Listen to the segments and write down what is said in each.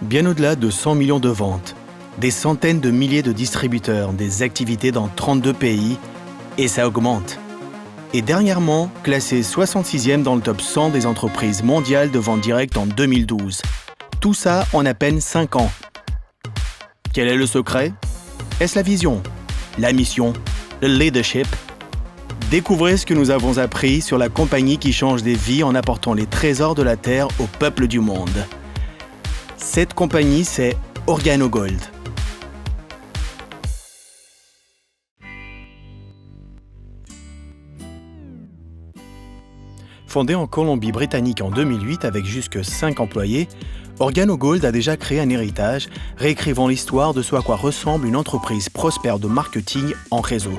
Bien au-delà de 100 millions de ventes, des centaines de milliers de distributeurs, des activités dans 32 pays, et ça augmente. Et dernièrement, classé 66e dans le top 100 des entreprises mondiales de vente directe en 2012. Tout ça en à peine 5 ans. Quel est le secret? Est-ce la vision, la mission, le leadership? Découvrez ce que nous avons appris sur la compagnie qui change des vies en apportant les trésors de la terre au peuple du monde. Cette compagnie, c'est OrganoGold. Fondée en Colombie-Britannique en 2008 avec jusque 5 employés, OrganoGold a déjà créé un héritage, réécrivant l'histoire de ce à quoi ressemble une entreprise prospère de marketing en réseau.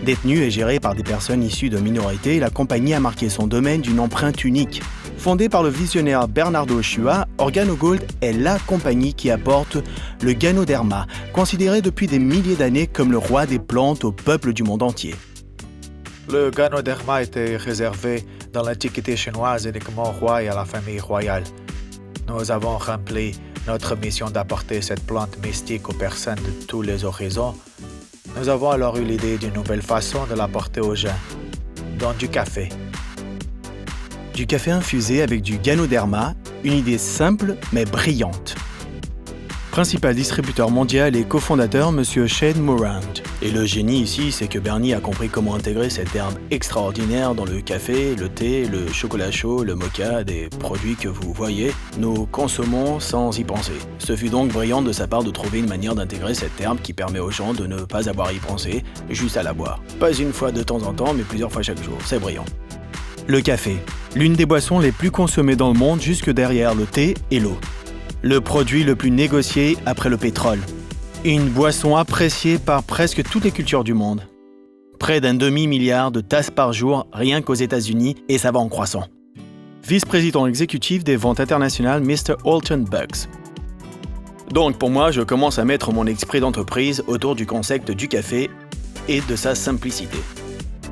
Détenue et gérée par des personnes issues de minorités, la compagnie a marqué son domaine d'une empreinte unique. Fondée par le visionnaire Bernardo Chua, OrganoGold est la compagnie qui apporte le Ganoderma, considéré depuis des milliers d'années comme le roi des plantes au peuple du monde entier. Le Ganoderma était réservé dans l'Antiquité chinoise uniquement au roi et à la famille royale. Nous avons rempli notre mission d'apporter cette plante mystique aux personnes de tous les horizons. Nous avons alors eu l'idée d'une nouvelle façon de l'apporter aux gens, dans du café. Du café infusé avec du Ganoderma, une idée simple mais brillante. Principal distributeur mondial et cofondateur, M. Shane Morand. Et le génie ici, c'est que Bernie a compris comment intégrer cette herbe extraordinaire dans le café, le thé, le chocolat chaud, le mocha, des produits que vous voyez, nous consommons sans y penser. Ce fut donc brillant de sa part de trouver une manière d'intégrer cette herbe qui permet aux gens de ne pas avoir à y penser, juste à la boire. Pas une fois de temps en temps, mais plusieurs fois chaque jour. C'est brillant. Le café, l'une des boissons les plus consommées dans le monde jusque derrière le thé et l'eau. Le produit le plus négocié après le pétrole. Une boisson appréciée par presque toutes les cultures du monde. Près d'un demi-milliard de tasses par jour, rien qu'aux États-Unis, et ça va en croissant. Vice-président exécutif des ventes internationales, Mr. Alton Bucks. Donc pour moi, je commence à mettre mon esprit d'entreprise autour du concept du café et de sa simplicité.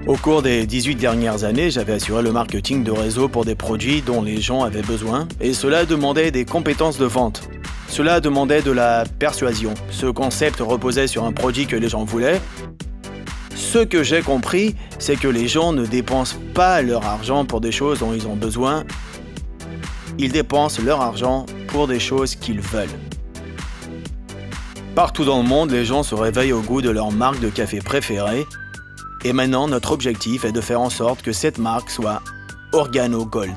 Au cours des 18 dernières années, j'avais assuré le marketing de réseau pour des produits dont les gens avaient besoin, et cela demandait des compétences de vente. Cela demandait de la persuasion. Ce concept reposait sur un produit que les gens voulaient. Ce que j'ai compris, c'est que les gens ne dépensent pas leur argent pour des choses dont ils ont besoin. Ils dépensent leur argent pour des choses qu'ils veulent. Partout dans le monde, les gens se réveillent au goût de leur marque de café préférée. Et maintenant, notre objectif est de faire en sorte que cette marque soit OrganoGold.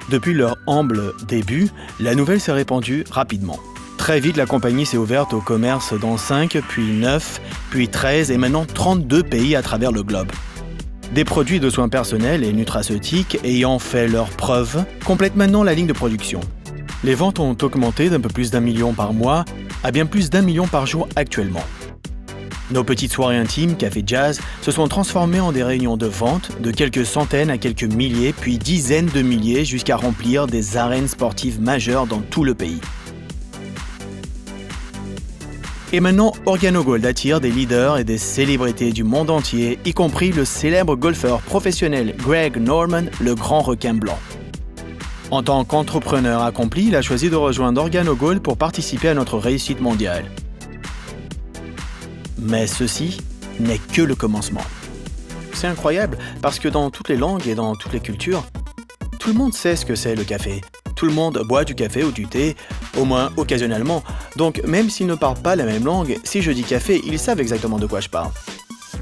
Depuis leur humble début, la nouvelle s'est répandue rapidement. Très vite, la compagnie s'est ouverte au commerce dans 5, puis 9, puis 13 et maintenant 32 pays à travers le globe. Des produits de soins personnels et nutraceutiques ayant fait leurs preuves complètent maintenant la ligne de production. Les ventes ont augmenté d'un peu plus d'1 million par mois à bien plus d'1 million par jour actuellement. Nos petites soirées intimes, café jazz, se sont transformées en des réunions de vente de quelques centaines à quelques milliers, puis dizaines de milliers jusqu'à remplir des arènes sportives majeures dans tout le pays. Et maintenant, OrganoGold attire des leaders et des célébrités du monde entier, y compris le célèbre golfeur professionnel Greg Norman, le grand requin blanc. En tant qu'entrepreneur accompli, il a choisi de rejoindre OrganoGold pour participer à notre réussite mondiale. Mais ceci n'est que le commencement. C'est incroyable parce que dans toutes les langues et dans toutes les cultures, tout le monde sait ce que c'est le café. Tout le monde boit du café ou du thé, au moins occasionnellement. Donc même s'ils ne parlent pas la même langue, si je dis café, ils savent exactement de quoi je parle.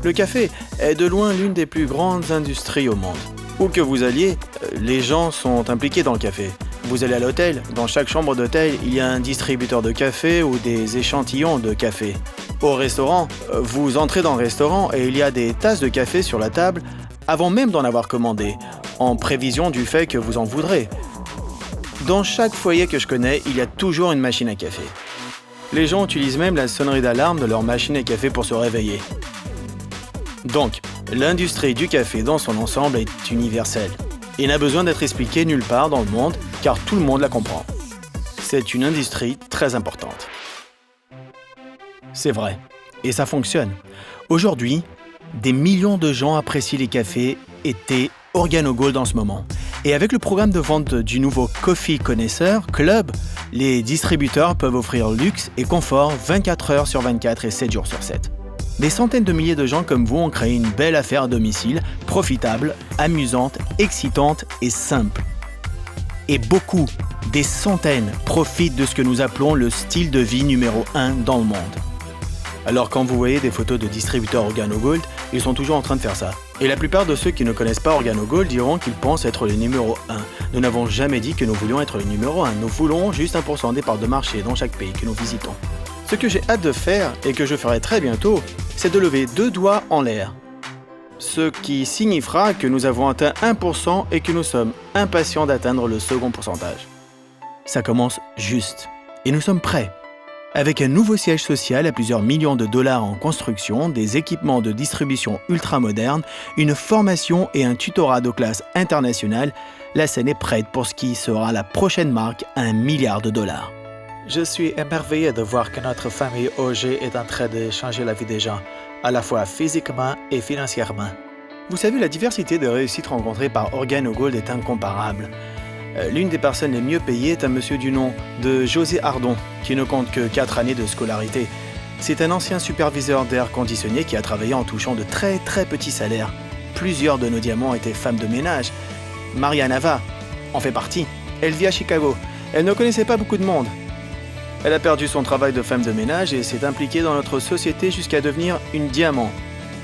Le café est de loin l'une des plus grandes industries au monde. Où que vous alliez, les gens sont impliqués dans le café. Vous allez à l'hôtel, dans chaque chambre d'hôtel, il y a un distributeur de café ou des échantillons de café. Au restaurant, vous entrez dans le restaurant et il y a des tasses de café sur la table avant même d'en avoir commandé, en prévision du fait que vous en voudrez. Dans chaque foyer que je connais, il y a toujours une machine à café. Les gens utilisent même la sonnerie d'alarme de leur machine à café pour se réveiller. Donc, l'industrie du café dans son ensemble est universelle et n'a besoin d'être expliquée nulle part dans le monde car tout le monde la comprend. C'est une industrie très importante. C'est vrai, et ça fonctionne. Aujourd'hui, des millions de gens apprécient les cafés et thés OrganoGold en ce moment. Et avec le programme de vente du nouveau Coffee Connaisseur Club, les distributeurs peuvent offrir luxe et confort 24 heures sur 24 et 7 jours sur 7. Des centaines de milliers de gens comme vous ont créé une belle affaire à domicile, profitable, amusante, excitante et simple. Et beaucoup, des centaines, profitent de ce que nous appelons le style de vie numéro 1 dans le monde. Alors quand vous voyez des photos de distributeurs OrganoGold, ils sont toujours en train de faire ça. Et la plupart de ceux qui ne connaissent pas OrganoGold diront qu'ils pensent être les numéros 1. Nous n'avons jamais dit que nous voulions être les numéros 1. Nous voulons juste 1% des parts de marché dans chaque pays que nous visitons. Ce que j'ai hâte de faire, et que je ferai très bientôt, c'est de lever 2 doigts en l'air. Ce qui signifiera que nous avons atteint 1% et que nous sommes impatients d'atteindre le second pourcentage. Ça commence juste. Et nous sommes prêts. Avec un nouveau siège social à plusieurs millions de dollars en construction, des équipements de distribution ultra-modernes, une formation et un tutorat de classe internationale, la scène est prête pour ce qui sera la prochaine marque à $1 milliard. Je suis émerveillé de voir que notre famille OG est en train de changer la vie des gens, à la fois physiquement et financièrement. Vous savez, la diversité de réussites rencontrées par OrganoGold est incomparable. L'une des personnes les mieux payées est un monsieur du nom de José Ardon, qui ne compte que 4 années de scolarité. C'est un ancien superviseur d'air conditionné qui a travaillé en touchant de très petits salaires. Plusieurs de nos diamants étaient femmes de ménage. Maria Nava en fait partie. Elle vit à Chicago. Elle ne connaissait pas beaucoup de monde. Elle a perdu son travail de femme de ménage et s'est impliquée dans notre société jusqu'à devenir une diamant.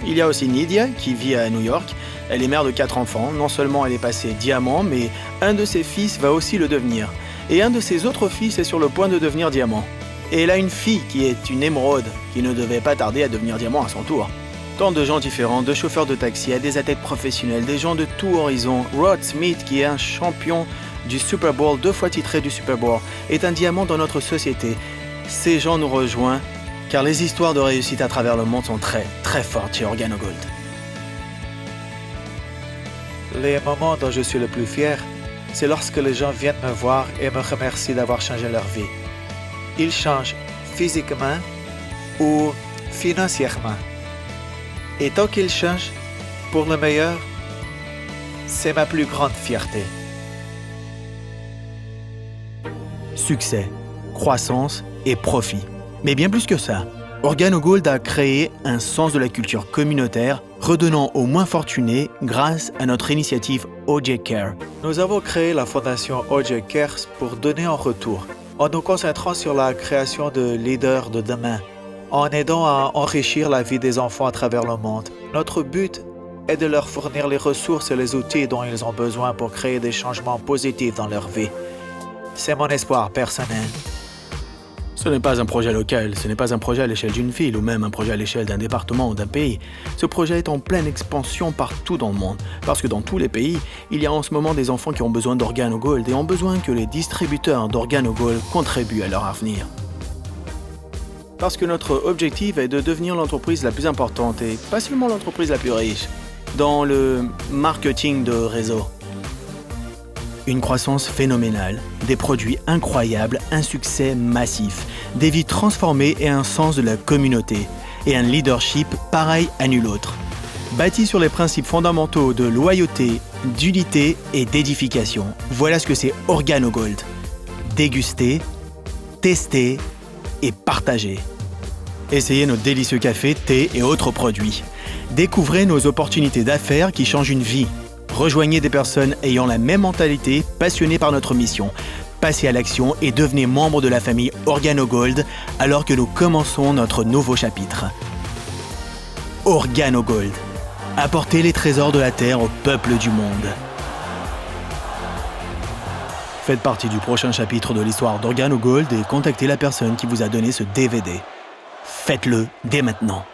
Il y a aussi Nydia qui vit à New York. Elle est mère de 4 enfants. Non seulement elle est passée diamant, mais un de ses fils va aussi le devenir. Et un de ses autres fils est sur le point de devenir diamant. Et elle a une fille qui est une émeraude, qui ne devait pas tarder à devenir diamant à son tour. Tant de gens différents, de chauffeurs de taxi à des athlètes professionnels, des gens de tout horizon. Rod Smith, qui est un champion du Super Bowl, 2 fois titré du Super Bowl, est un diamant dans notre société. Ces gens nous rejoignent car les histoires de réussite à travers le monde sont très fortes chez OrganoGold. Les moments dont je suis le plus fier, c'est lorsque les gens viennent me voir et me remercient d'avoir changé leur vie. Ils changent physiquement ou financièrement. Et tant qu'ils changent pour le meilleur, c'est ma plus grande fierté. Succès, croissance et profit. Mais bien plus que ça, OrganoGold a créé un sens de la culture communautaire, redonnant aux moins fortunés grâce à notre initiative OJ Care. Nous avons créé la fondation OJ Cares pour donner en retour, en nous concentrant sur la création de leaders de demain, en aidant à enrichir la vie des enfants à travers le monde. Notre but est de leur fournir les ressources et les outils dont ils ont besoin pour créer des changements positifs dans leur vie. C'est mon espoir personnel. Ce n'est pas un projet local, ce n'est pas un projet à l'échelle d'une ville ou même un projet à l'échelle d'un département ou d'un pays. Ce projet est en pleine expansion partout dans le monde, parce que dans tous les pays, il y a en ce moment des enfants qui ont besoin d'OrganoGold et ont besoin que les distributeurs d'OrganoGold contribuent à leur avenir. Parce que notre objectif est de devenir l'entreprise la plus importante et pas seulement l'entreprise la plus riche, dans le marketing de réseau. Une croissance phénoménale, des produits incroyables, un succès massif, des vies transformées et un sens de la communauté, et un leadership pareil à nul autre. Bâti sur les principes fondamentaux de loyauté, d'unité et d'édification. Voilà ce que c'est OrganoGold. Déguster, tester et partager. Essayez nos délicieux cafés, thés et autres produits. Découvrez nos opportunités d'affaires qui changent une vie. Rejoignez des personnes ayant la même mentalité, passionnées par notre mission. Passez à l'action et devenez membre de la famille OrganoGold alors que nous commençons notre nouveau chapitre. OrganoGold. Apportez les trésors de la terre au peuple du monde. Faites partie du prochain chapitre de l'histoire d'OrganoGold et contactez la personne qui vous a donné ce DVD. Faites-le dès maintenant.